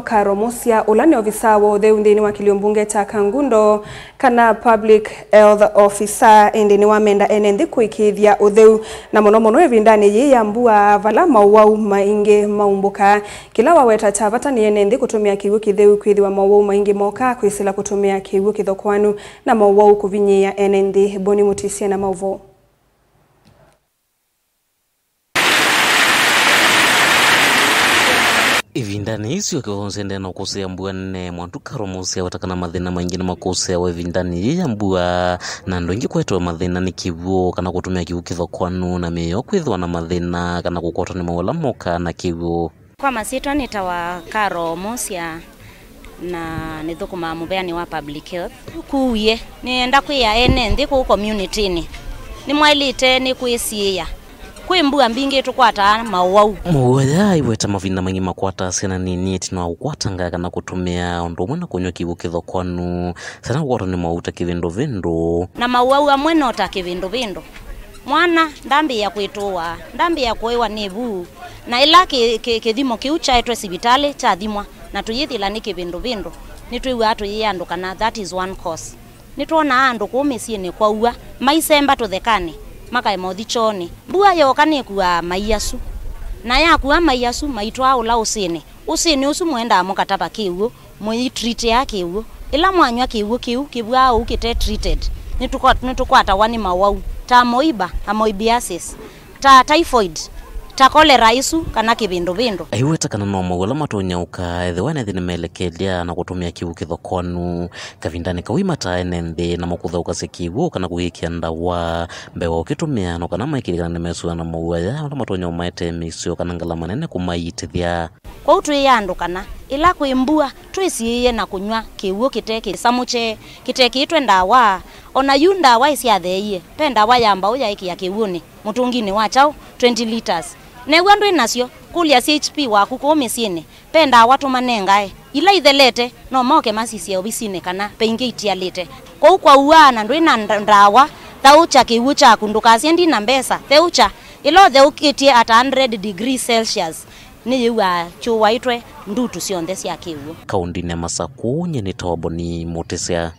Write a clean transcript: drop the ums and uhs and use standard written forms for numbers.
Karo Musia ulani ofisa wa utheu ndini wa Kiliombunge cha Kangundo kana public health officer ndini wa menda enendi kuikithia utheu na mono evindani yi yambua vala mauwau maingi maumbuka kila waweta chavata ni enendi kutumia kiwu kitheu kwithiwa mauwau maingi moka kwisila kutumia kiwu kithokwanu na mauwau kuvinyia enendi Boni Mutisia na mauvo. Ivindani isi wakihonsende na ukosea mbua nne mwantu Karo Musia watakana mathina mangine makosea wa ivindani ye mbua na ndongi kwetu wa mathina ni kivuo kana kutumia kivu kithokwanu na meyo kwithwa na mathina kana kukota ni mawala moka na kivuo. Kwa masitwa nitawa Karo Musia na nithukuma mubeani wa public health kuye nienda kuya enendi ku community ni mwailite ni kuisiya kwimbuga mbingi tukwata mauwau muwaya iweta mavina mangi makwata sena nini tino ukwatanga kana kutumia ondo mwana kunywa kivu kithokwanu sana kukwata ni mauta kivindo na mauwau amwe nota kivindo mwana ndambi ya kwitoa ndambi ya kuewa nebu na ila kithimo kiucha etwe sibitali cha thimwa na tuyithila ni kivindo nitwiwa atu yiandu kana that is one cause nitwona andu kumisiene kwaua maisemba tuthekane maka emothi choni mbua yoka ni kuwa maiyasu na ya kuwa maiyasu maitwa ula usini usu mwenda mukataba kiwu mwi treat ya kiwu ila mwanywa kiwu kibwa au kite treated nitukwata wani mawau ta moiba amoibiasis ta typhoid ta cholera isu kana kivindo aiweta kana no mawala matonyauka ethe thine melekelia na kutumia kiwu kithokwanu kavindani kawima ta enende na makuthauka se kiwu kana kuhikia ndawa mbewa ukitumia no kana maikirikana nimesuana na mawaya na matonyau maete misio kana ngala manene kumaitithia kwa utu yandu kana ila kuimbua twisiye na kunywa kiwu kiteke samuche kiteke itwe ndawa ona yunda wa isi atheiye penda wa yamba uya iki ya kiwuni mutungini wa chao 20 liters negwa ndo inasio kulia CHP waku ko misine penda watu manengae ila ithelete no moke masisi obisine kana peinge itialite kwa uana ndo ina ndawa thaucha kiwu cha kunduka siendi na mbesa theucha ilo theukitie at 100 degrees Celsius ni yuwa chuwa itwe ndutu sionthe cia kiwu kaundine Masaku nyene Boni Mutisia.